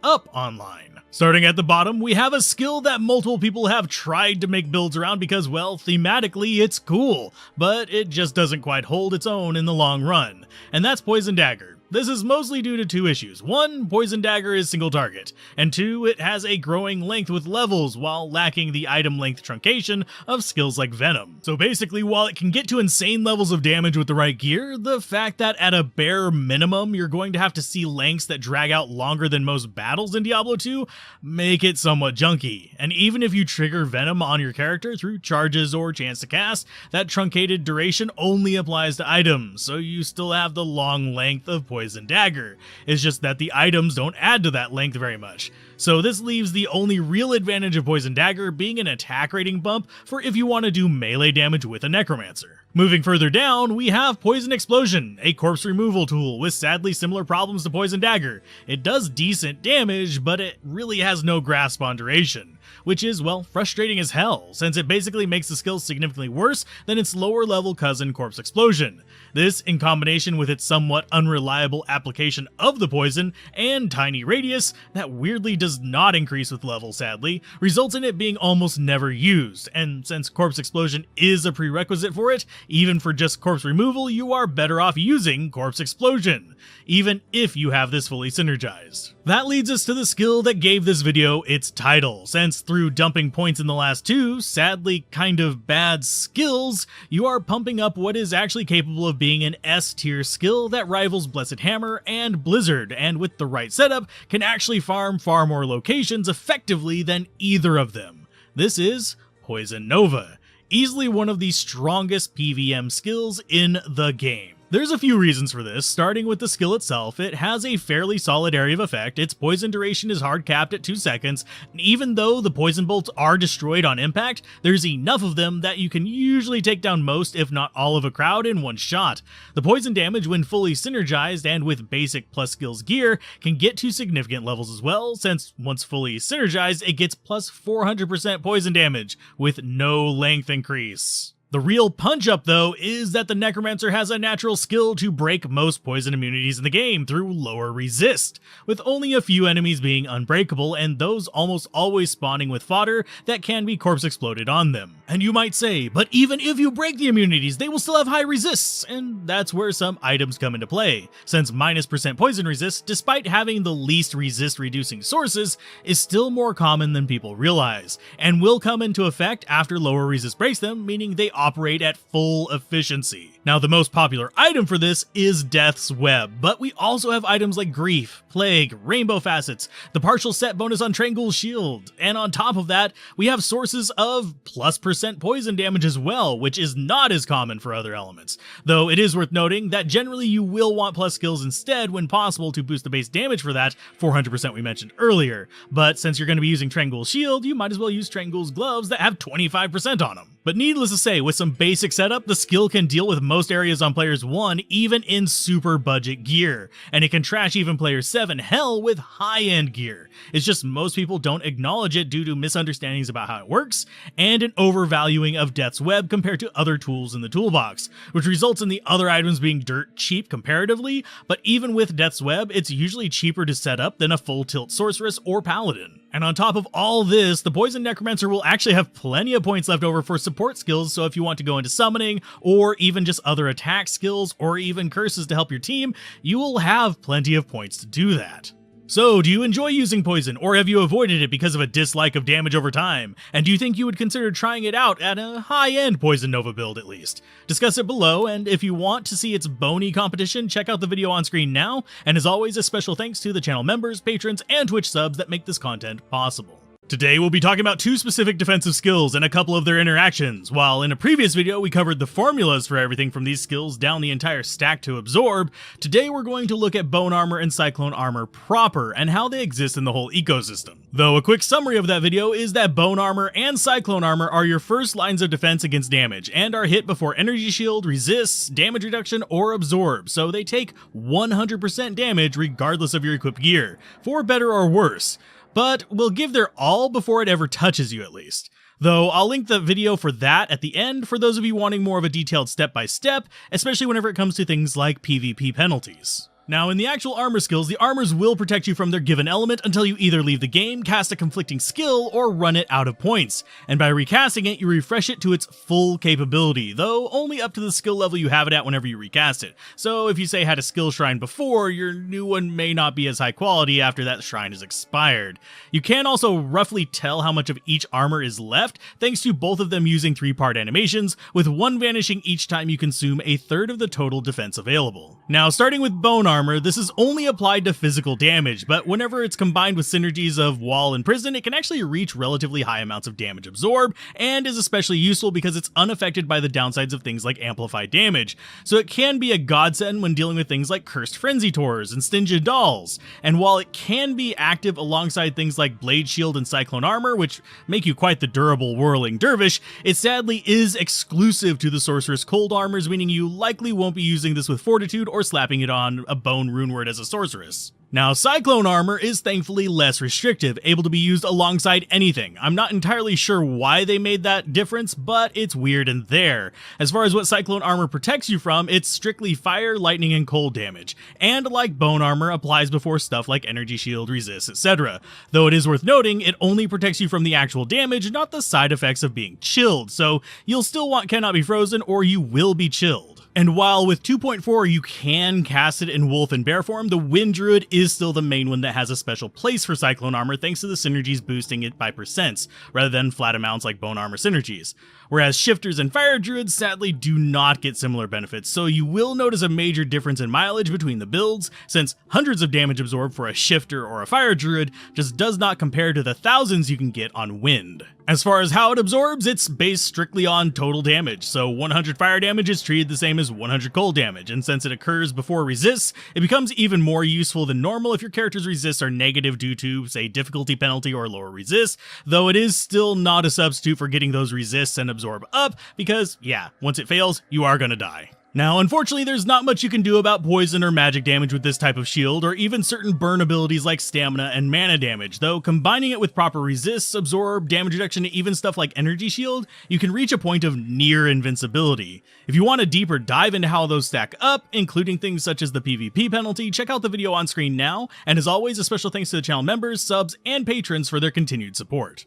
up online. Starting at the bottom, we have a skill that multiple people have tried to make builds around because, well, thematically it's cool, but it just doesn't quite hold its own in the long run, and that's Poison Dagger. This is mostly due to two issues. One, Poison Dagger is single target, and two, it has a growing length with levels while lacking the item length truncation of skills like Venom. So basically, while it can get to insane levels of damage with the right gear, the fact that at a bare minimum you're going to have to see lengths that drag out longer than most battles in Diablo 2 make it somewhat junky. And even if you trigger Venom on your character through charges or chance to cast, that truncated duration only applies to items, so you still have the long length of Poison Dagger. It's just that the items don't add to that length very much. So this leaves the only real advantage of Poison Dagger being an attack rating bump for if you want to do melee damage with a Necromancer. Moving further down, we have Poison Explosion, a corpse removal tool with sadly similar problems to Poison Dagger. It does decent damage, but it really has no grasp on duration, which is, well, frustrating as hell, since it basically makes the skill significantly worse than its lower level cousin Corpse Explosion. This, in combination with its somewhat unreliable application of the poison and tiny radius that weirdly does not increase with level sadly, results in it being almost never used, and since Corpse Explosion is a prerequisite for it, even for just corpse removal, you are better off using Corpse Explosion, even if you have this fully synergized. That leads us to the skill that gave this video its title, since through dumping points in the last two, sadly kind of bad skills, you are pumping up what is actually capable of being an S tier skill that rivals Blessed Hammer and Blizzard, and with the right setup, can actually farm far more locations effectively than either of them. This is Poison Nova. Easily one of the strongest PVM skills in the game. There's a few reasons for this, starting with the skill itself. It has a fairly solid area of effect, its poison duration is hard capped at 2 seconds, and even though the poison bolts are destroyed on impact, there's enough of them that you can usually take down most, if not all of a crowd in one shot. The poison damage when fully synergized and with basic plus skills gear can get to significant levels as well, since once fully synergized it gets plus 400% poison damage with no length increase. The real punch-up, though, is that the Necromancer has a natural skill to break most poison immunities in the game through lower resist, with only a few enemies being unbreakable, and those almost always spawning with fodder that can be corpse exploded on them. And you might say, but even if you break the immunities, they will still have high resists, and that's where some items come into play, since -% poison resist, despite having the least resist-reducing sources, is still more common than people realize, and will come into effect after lower resist breaks them, meaning they operate at full efficiency. Now, the most popular item for this is Death's Web, but we also have items like Grief, Plague, Rainbow Facets, the partial set bonus on Trangle's Shield, and on top of that, we have sources of +% 100% poison damage as well, which is not as common for other elements. Though it is worth noting that generally you will want plus skills instead when possible to boost the base damage for that 400% we mentioned earlier. But since you're going to be using Trengul's shield, you might as well use Trengul's gloves that have 25% on them. But needless to say, with some basic setup, the skill can deal with most areas on players 1, even in super budget gear, and it can trash even player 7 hell with high-end gear. It's just most people don't acknowledge it due to misunderstandings about how it works, and an overvaluing of Death's Web compared to other tools in the toolbox, which results in the other items being dirt cheap comparatively, but even with Death's Web, it's usually cheaper to set up than a full tilt sorceress or paladin. And on top of all this, the Poison Necromancer will actually have plenty of points left over for support skills, so if you want to go into summoning, or even just other attack skills, or even curses to help your team, you will have plenty of points to do that. So, do you enjoy using poison, or have you avoided it because of a dislike of damage over time? And do you think you would consider trying it out at a high-end Poison Nova build at least? Discuss it below, and if you want to see its bony competition, check out the video on screen now, and as always, a special thanks to the channel members, patrons, and Twitch subs that make this content possible. Today we'll be talking about 2 specific defensive skills and a couple of their interactions. While in a previous video we covered the formulas for everything from these skills down the entire stack to absorb, today we're going to look at Bone Armor and Cyclone Armor proper and how they exist in the whole ecosystem. Though a quick summary of that video is that Bone Armor and Cyclone Armor are your first lines of defense against damage and are hit before Energy Shield, Resists, Damage Reduction, or Absorb, so they take 100% damage regardless of your equipped gear, for better or worse. But will give their all before it ever touches you at least. Though I'll link the video for that at the end for those of you wanting more of a detailed step-by-step, especially whenever it comes to things like PvP penalties. Now, in the actual armor skills, the armors will protect you from their given element until you either leave the game, cast a conflicting skill, or run it out of points. And by recasting it, you refresh it to its full capability, though only up to the skill level you have it at whenever you recast it. So if you say had a skill shrine before, your new one may not be as high quality after that shrine is expired. You can also roughly tell how much of each armor is left, thanks to both of them using 3-part animations, with one vanishing each time you consume a third of the total defense available. Now, starting with Bone Armor, this is only applied to physical damage, but whenever it's combined with synergies of Wall and Prison, it can actually reach relatively high amounts of damage absorb, and is especially useful because it's unaffected by the downsides of things like Amplify damage, so it can be a godsend when dealing with things like Cursed Frenzy Tors and Stinged Dolls. And while it can be active alongside things like Blade Shield and Cyclone Armor, which make you quite the durable whirling dervish, it sadly is exclusive to the Sorceress Cold Armors, meaning you likely won't be using this with Fortitude or slapping it on a Bone Runeword as a sorceress. Now, Cyclone Armor is thankfully less restrictive, able to be used alongside anything. I'm not entirely sure why they made that difference, but it's weird and there. As far as what Cyclone Armor protects you from, it's strictly fire, lightning, and cold damage, and like Bone Armor, applies before stuff like Energy Shield, Resist, etc. Though it is worth noting, it only protects you from the actual damage, not the side effects of being chilled, so you'll still want Cannot Be Frozen or you will be chilled. And while with 2.4 you can cast it in Wolf and Bear form, the Wind Druid is still the main one that has a special place for Cyclone Armor thanks to the synergies boosting it by percents, rather than flat amounts like Bone Armor synergies. Whereas Shifters and Fire Druids sadly do not get similar benefits, so you will notice a major difference in mileage between the builds, since hundreds of damage absorbed for a Shifter or a Fire Druid just does not compare to the thousands you can get on Wind. As far as how it absorbs, it's based strictly on total damage, so 100 fire damage is treated the same as 100 cold damage, and since it occurs before resists, it becomes even more useful than normal if your character's resists are negative due to, say, difficulty penalty or lower resists, though it is still not a substitute for getting those resists and absorb up, because, yeah, once it fails, you are gonna die. Now, unfortunately, there's not much you can do about poison or magic damage with this type of shield, or even certain burn abilities like stamina and mana damage, though combining it with proper resists, absorb, damage reduction, and even stuff like energy shield, you can reach a point of near invincibility. If you want a deeper dive into how those stack up, including things such as the PvP penalty, check out the video on screen now, and as always, a special thanks to the channel members, subs, and patrons for their continued support.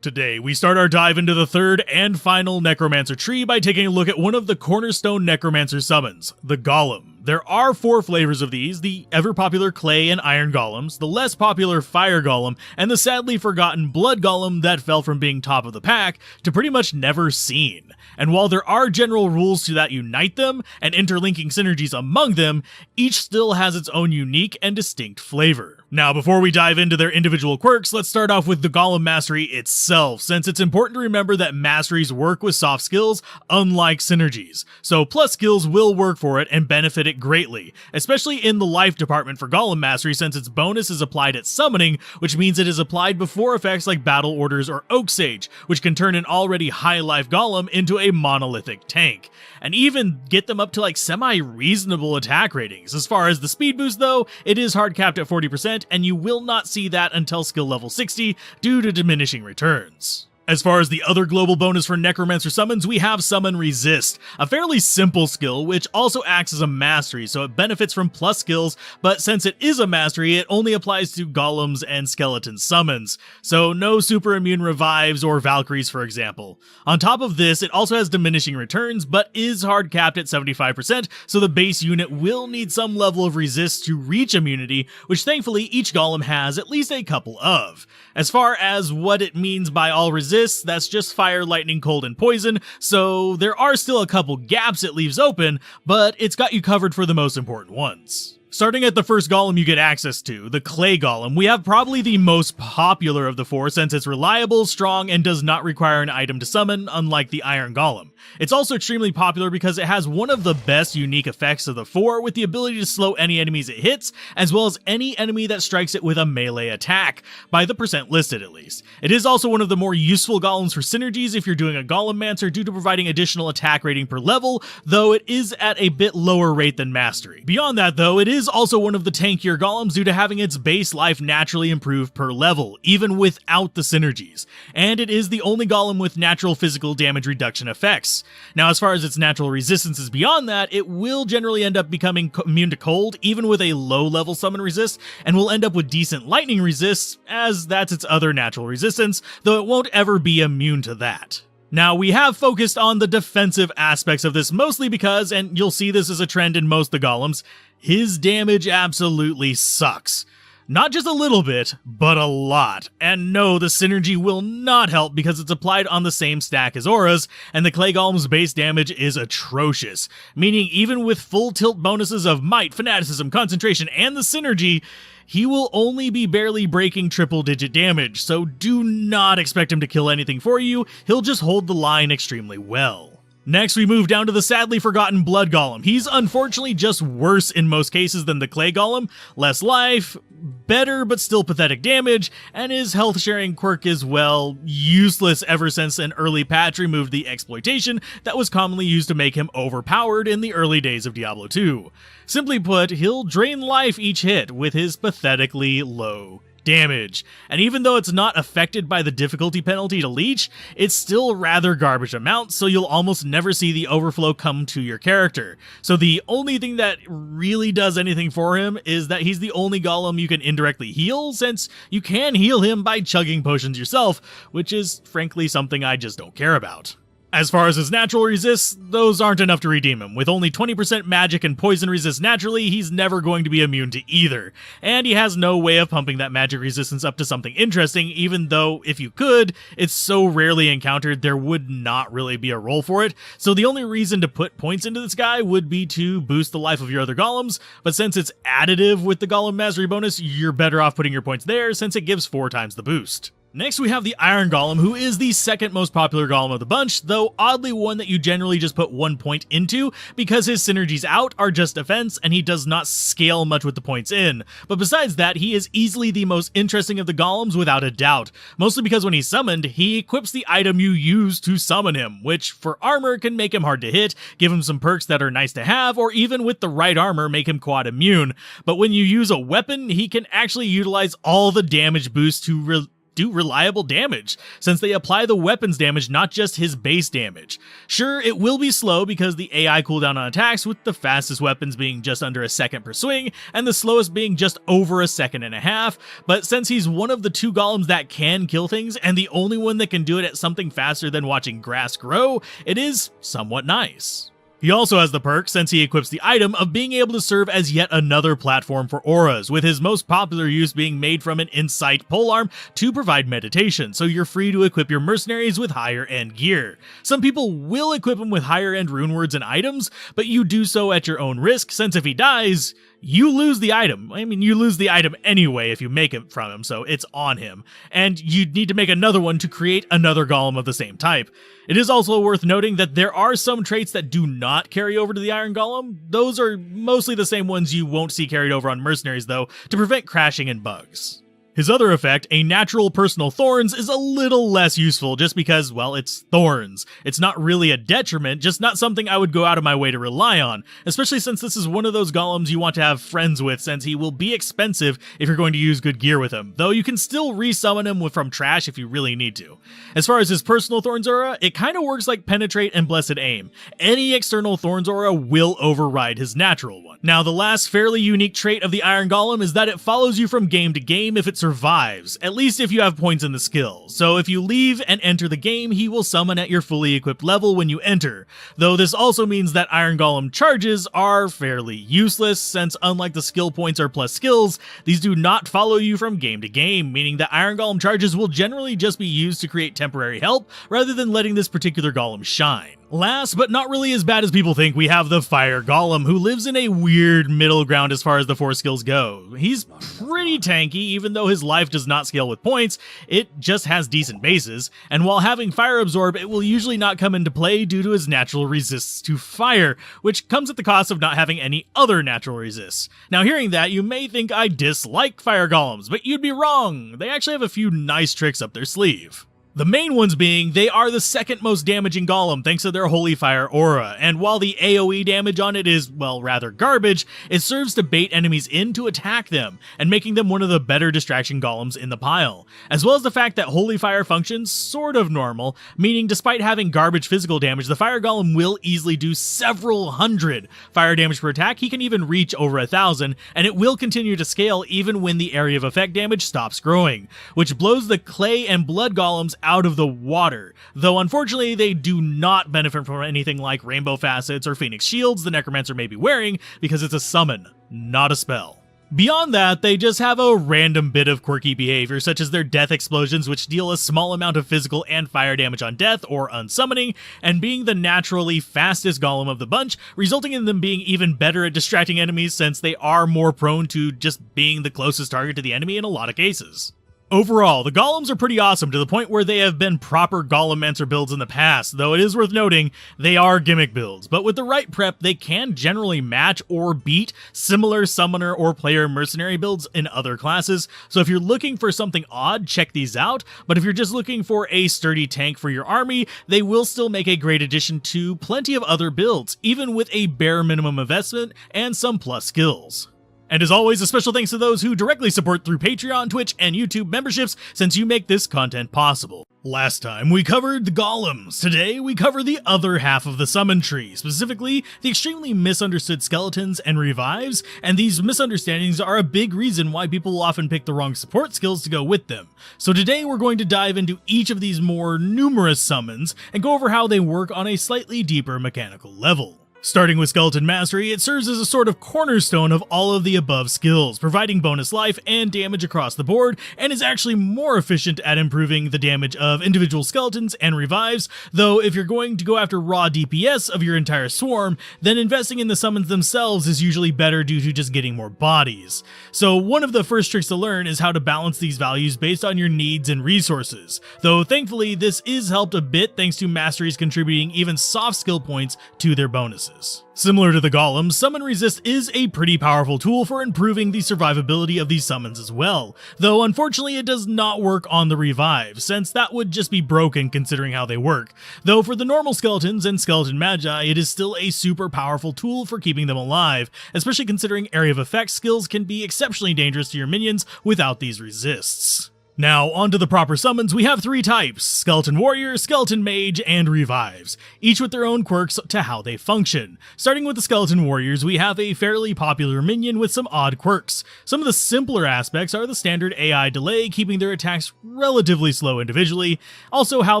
Today, we start our dive into the third and final Necromancer tree by taking a look at one of the cornerstone Necromancer summons, the Golem. There are 4 flavors of these: the ever-popular clay and iron golems, the less popular fire golem, and the sadly forgotten blood golem that fell from being top of the pack to pretty much never seen. And while there are general rules to that unite them, and interlinking synergies among them, each still has its own unique and distinct flavor. Now, before we dive into their individual quirks, let's start off with the Golem Mastery itself, since it's important to remember that masteries work with soft skills, unlike synergies. So plus skills will work for it and benefit it greatly, especially in the life department for Golem Mastery, since its bonus is applied at summoning, which means it is applied before effects like Battle Orders or Oak Sage, which can turn an already high life golem into a monolithic tank, and even get them up to like semi-reasonable attack ratings. As far as the speed boost though, it is hard capped at 40%, and you will not see that until skill level 60 due to diminishing returns. As far as the other global bonus for Necromancer summons, we have Summon Resist, a fairly simple skill which also acts as a mastery, so it benefits from plus skills, but since it is a mastery, it only applies to golems and skeleton summons, so no super immune revives or Valkyries for example. On top of this, it also has diminishing returns, but is hard capped at 75%, so the base unit will need some level of resist to reach immunity, which thankfully each golem has at least a couple of. As far as what it means by all resist, that's just fire, lightning, cold, and poison, so there are still a couple gaps it leaves open, but it's got you covered for the most important ones. Starting at the first golem you get access to, the Clay Golem, we have probably the most popular of the 4 since it's reliable, strong, and does not require an item to summon, unlike the Iron Golem. It's also extremely popular because it has one of the best unique effects of the 4, with the ability to slow any enemies it hits, as well as any enemy that strikes it with a melee attack, by the percent listed at least. It is also one of the more useful golems for synergies if you're doing a Golemmancer due to providing additional attack rating per level, though it is at a bit lower rate than Mastery. Beyond that though, it is also one of the tankier golems due to having its base life naturally improved per level, even without the synergies. And it is the only golem with natural physical damage reduction effects. Now, as far as its natural resistances beyond that, it will generally end up becoming immune to cold, even with a low level summon resist, and will end up with decent lightning resists, as that's its other natural resistance, though it won't ever be immune to that. Now, we have focused on the defensive aspects of this mostly because, and you'll see this as a trend in most of the golems, his damage absolutely sucks. Not just a little bit, but a lot. And no, the synergy will not help because it's applied on the same stack as Aura's, and the Clay Golem's base damage is atrocious, meaning even with full tilt bonuses of Might, Fanaticism, Concentration, and the synergy, he will only be barely breaking triple-digit damage, so do not expect him to kill anything for you, he'll just hold the line extremely well. Next, we move down to the sadly forgotten Blood Golem. He's unfortunately just worse in most cases than the Clay Golem, less life, better but still pathetic damage, and his health sharing quirk is, well, useless ever since an early patch removed the exploitation that was commonly used to make him overpowered in the early days of Diablo 2. Simply put, he'll drain life each hit with his pathetically low damage, and even though it's not affected by the difficulty penalty to leech, it's still rather garbage amounts, so you'll almost never see the overflow come to your character. So the only thing that really does anything for him is that he's the only golem you can indirectly heal, since you can heal him by chugging potions yourself, which is frankly something I just don't care about. As far as his natural resists, those aren't enough to redeem him. With only 20% magic and poison resist naturally, he's never going to be immune to either. And he has no way of pumping that magic resistance up to something interesting, even though, if you could, it's so rarely encountered there would not really be a role for it. So the only reason to put points into this guy would be to boost the life of your other golems, but since it's additive with the Golem Mastery bonus, you're better off putting your points there since it gives 4 times the boost. Next, we have the Iron Golem, who is the second most popular golem of the bunch, though oddly one that you generally just put 1 point into, because his synergies out are just defense, and he does not scale much with the points in. But besides that, he is easily the most interesting of the golems without a doubt, mostly because when he's summoned, he equips the item you use to summon him, which for armor can make him hard to hit, give him some perks that are nice to have, or even with the right armor make him quad immune. But when you use a weapon, he can actually utilize all the damage boosts to do reliable damage, since they apply the weapon's damage, not just his base damage. Sure, it will be slow because the AI cooldown on attacks, with the fastest weapons being just under a second per swing, and the slowest being just over a second and a half, but since he's one of the 2 golems that can kill things, and the only one that can do it at something faster than watching grass grow, it is somewhat nice. He also has the perk, since he equips the item, of being able to serve as yet another platform for auras, with his most popular use being made from an Insight polearm to provide meditation, so you're free to equip your mercenaries with higher end gear. Some people will equip him with higher end rune words and items, but you do so at your own risk, since if he dies, you lose the item. I mean, you lose the item anyway if you make it from him, so it's on him. And you'd need to make another one to create another golem of the same type. It is also worth noting that there are some traits that do not carry over to the Iron Golem. Those are mostly the same ones you won't see carried over on mercenaries, though, to prevent crashing and bugs. His other effect, a natural personal thorns, is a little less useful just because, well, it's thorns. It's not really a detriment, just not something I would go out of my way to rely on, especially since this is one of those golems you want to have friends with, since he will be expensive if you're going to use good gear with him, though you can still resummon him from trash if you really need to. As far as his personal thorns aura, it kind of works like Penetrate and Blessed Aim. Any external thorns aura will override his natural one. Now, the last fairly unique trait of the Iron Golem is that it follows you from game to game if it survives, at least if you have points in the skill. So if you leave and enter the game, he will summon at your fully equipped level when you enter, though this also means that Iron Golem charges are fairly useless, since unlike the skill points or plus skills, these do not follow you from game to game, meaning that Iron Golem charges will generally just be used to create temporary help rather than letting this particular golem shine. Last, but not really as bad as people think, we have the Fire Golem, who lives in a weird middle ground as far as the 4 skills go. He's pretty tanky, even though his life does not scale with points, it just has decent bases, and while having Fire Absorb, it will usually not come into play due to his natural resists to fire, which comes at the cost of not having any other natural resists. Now, hearing that, you may think I dislike Fire Golems, but you'd be wrong. They actually have a few nice tricks up their sleeve. The main ones being, they are the second most damaging golem thanks to their Holy Fire aura, and while the AoE damage on it is, well, rather garbage, it serves to bait enemies in to attack them, and making them one of the better distraction golems in the pile. As well as the fact that Holy Fire functions sort of normal, meaning despite having garbage physical damage, the Fire Golem will easily do several hundred fire damage per attack. He can even reach over 1,000, and it will continue to scale even when the area of effect damage stops growing, which blows the clay and blood golems out of the water, though unfortunately they do not benefit from anything like rainbow facets or phoenix shields the necromancer may be wearing, because it's a summon, not a spell. Beyond that, they just have a random bit of quirky behavior, such as their death explosions, which deal a small amount of physical and fire damage on death or unsummoning, and being the naturally fastest golem of the bunch, resulting in them being even better at distracting enemies, since they are more prone to just being the closest target to the enemy in a lot of cases. Overall, the golems are pretty awesome to the point where they have been proper Golemancer builds in the past, though it is worth noting they are gimmick builds, but with the right prep they can generally match or beat similar summoner or player mercenary builds in other classes, so if you're looking for something odd, check these out, but if you're just looking for a sturdy tank for your army, they will still make a great addition to plenty of other builds, even with a bare minimum investment and some plus skills. And as always, a special thanks to those who directly support through Patreon, Twitch, and YouTube memberships, since you make this content possible. Last time we covered the golems. Today we cover the other half of the summon tree, specifically the extremely misunderstood skeletons and revives, and these misunderstandings are a big reason why people will often pick the wrong support skills to go with them. So today we're going to dive into each of these more numerous summons and go over how they work on a slightly deeper mechanical level. Starting with Skeleton Mastery, it serves as a sort of cornerstone of all of the above skills, providing bonus life and damage across the board, and is actually more efficient at improving the damage of individual skeletons and revives, though if you're going to go after raw DPS of your entire swarm, then investing in the summons themselves is usually better due to just getting more bodies. So one of the first tricks to learn is how to balance these values based on your needs and resources, though thankfully this is helped a bit thanks to masteries contributing even soft skill points to their bonuses. Similar to the Golem, Summon Resist is a pretty powerful tool for improving the survivability of these summons as well, though unfortunately it does not work on the revive, since that would just be broken considering how they work, though for the normal skeletons and skeleton magi it is still a super powerful tool for keeping them alive, especially considering area of effect skills can be exceptionally dangerous to your minions without these resists. Now, onto the proper summons, we have 3 types: Skeleton Warrior, Skeleton Mage, and Revives, each with their own quirks to how they function. Starting with the Skeleton Warriors, we have a fairly popular minion with some odd quirks. Some of the simpler aspects are the standard AI delay, keeping their attacks relatively slow individually, also how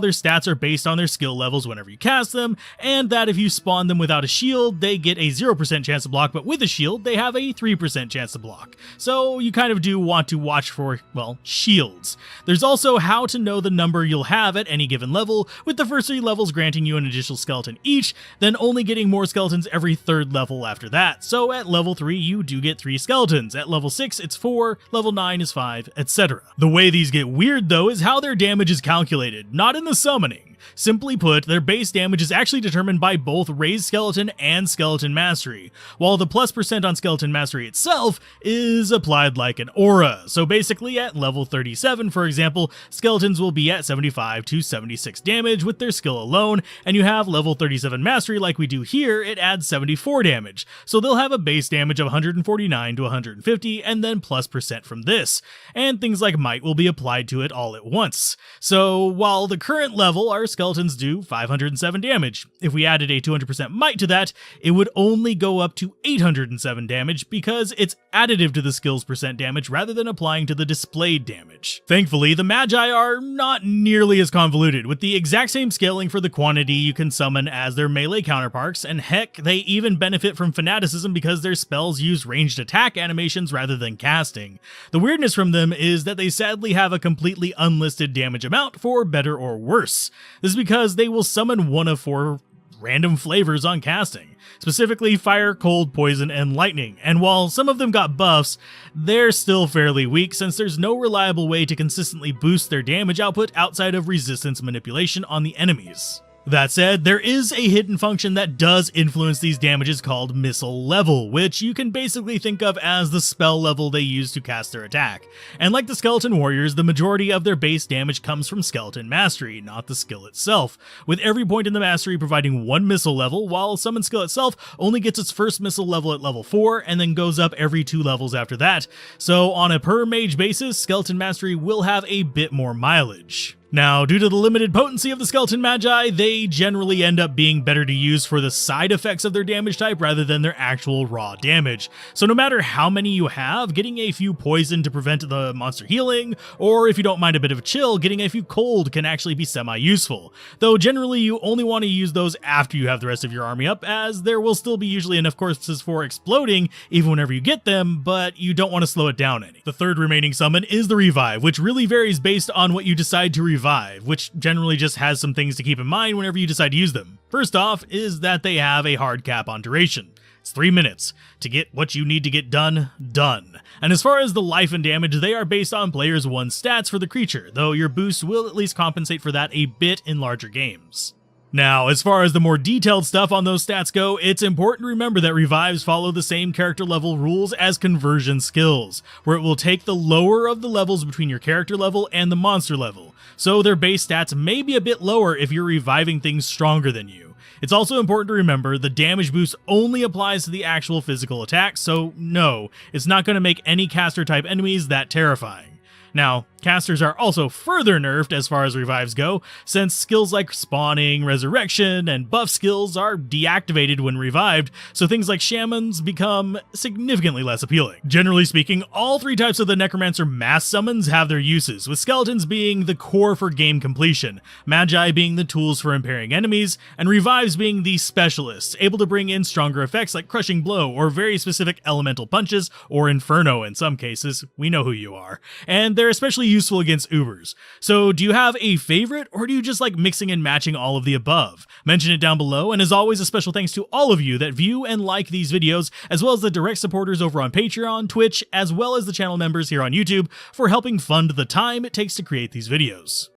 their stats are based on their skill levels whenever you cast them, and that if you spawn them without a shield, they get a 0% chance to block, but with a shield, they have a 3% chance to block. So you kind of do want to watch for, well, shields. There's also how to know the number you'll have at any given level, with the first 3 levels granting you an additional skeleton each, then only getting more skeletons every 3rd level after that. So at level 3 you do get 3 skeletons, at level 6 it's 4, level 9 is 5, etc. The way these get weird though is how their damage is calculated, not in the summoning. Simply put, their base damage is actually determined by both Raised Skeleton and Skeleton Mastery, while the +% on Skeleton Mastery itself is applied like an aura. So basically at level 37, for example, skeletons will be at 75 to 76 damage with their skill alone, and you have level 37 Mastery like we do here, it adds 74 damage. So they'll have a base damage of 149 to 150 and then +% from this, and things like Might will be applied to it all at once. So while the current level, our skeletons do 507 damage. If we added a 200% might to that, it would only go up to 807 damage because it's additive to the skill's percent damage rather than applying to the displayed damage. Thankfully, the Magi are not nearly as convoluted, with the exact same scaling for the quantity you can summon as their melee counterparts, and heck, they even benefit from fanaticism because their spells use ranged attack animations rather than casting. The weirdness from them is that they sadly have a completely unlisted damage amount for better or worse. This is because they will summon one of 4 random flavors on casting, specifically fire, cold, poison, and lightning, and while some of them got buffs, they're still fairly weak since there's no reliable way to consistently boost their damage output outside of resistance manipulation on the enemies. That said, there is a hidden function that does influence these damages called missile level, which you can basically think of as the spell level they use to cast their attack. And like the Skeleton Warriors, the majority of their base damage comes from Skeleton Mastery, not the skill itself, with every point in the Mastery providing 1 missile level, while Summon Skill itself only gets its first missile level at level 4 and then goes up every 2 levels after that. So on a per mage basis, Skeleton Mastery will have a bit more mileage. Now, due to the limited potency of the Skeleton Magi, they generally end up being better to use for the side effects of their damage type rather than their actual raw damage. So no matter how many you have, getting a few poison to prevent the monster healing, or if you don't mind a bit of a chill, getting a few cold can actually be semi-useful. Though generally you only want to use those after you have the rest of your army up, as there will still be usually enough corpses for exploding even whenever you get them, but you don't want to slow it down any. The third remaining summon is the Revive, which really varies based on what you decide to revive, which generally just has some things to keep in mind whenever you decide to use them. First off is that they have a hard cap on duration. It's 3 minutes to get what you need to get done. And as far as the life and damage, they are based on players' 1 stats for the creature, though your boost will at least compensate for that a bit in larger games. Now, as far as the more detailed stuff on those stats go, it's important to remember that revives follow the same character level rules as conversion skills, where it will take the lower of the levels between your character level and the monster level, so their base stats may be a bit lower if you're reviving things stronger than you. It's also important to remember the damage boost only applies to the actual physical attack, so no, it's not going to make any caster type enemies that terrifying. Now, casters are also further nerfed as far as revives go, since skills like spawning, resurrection, and buff skills are deactivated when revived, so things like shamans become significantly less appealing. Generally speaking, all 3 types of the Necromancer mass summons have their uses, with skeletons being the core for game completion, magi being the tools for impairing enemies, and revives being the specialists, able to bring in stronger effects like crushing blow or very specific elemental punches, or inferno in some cases, we know who you are, and they're especially useful against Ubers. So do you have a favorite, or do you just like mixing and matching all of the above? Mention it down below, and as always, a special thanks to all of you that view and like these videos, as well as the direct supporters over on Patreon, Twitch, as well as the channel members here on YouTube for helping fund the time it takes to create these videos.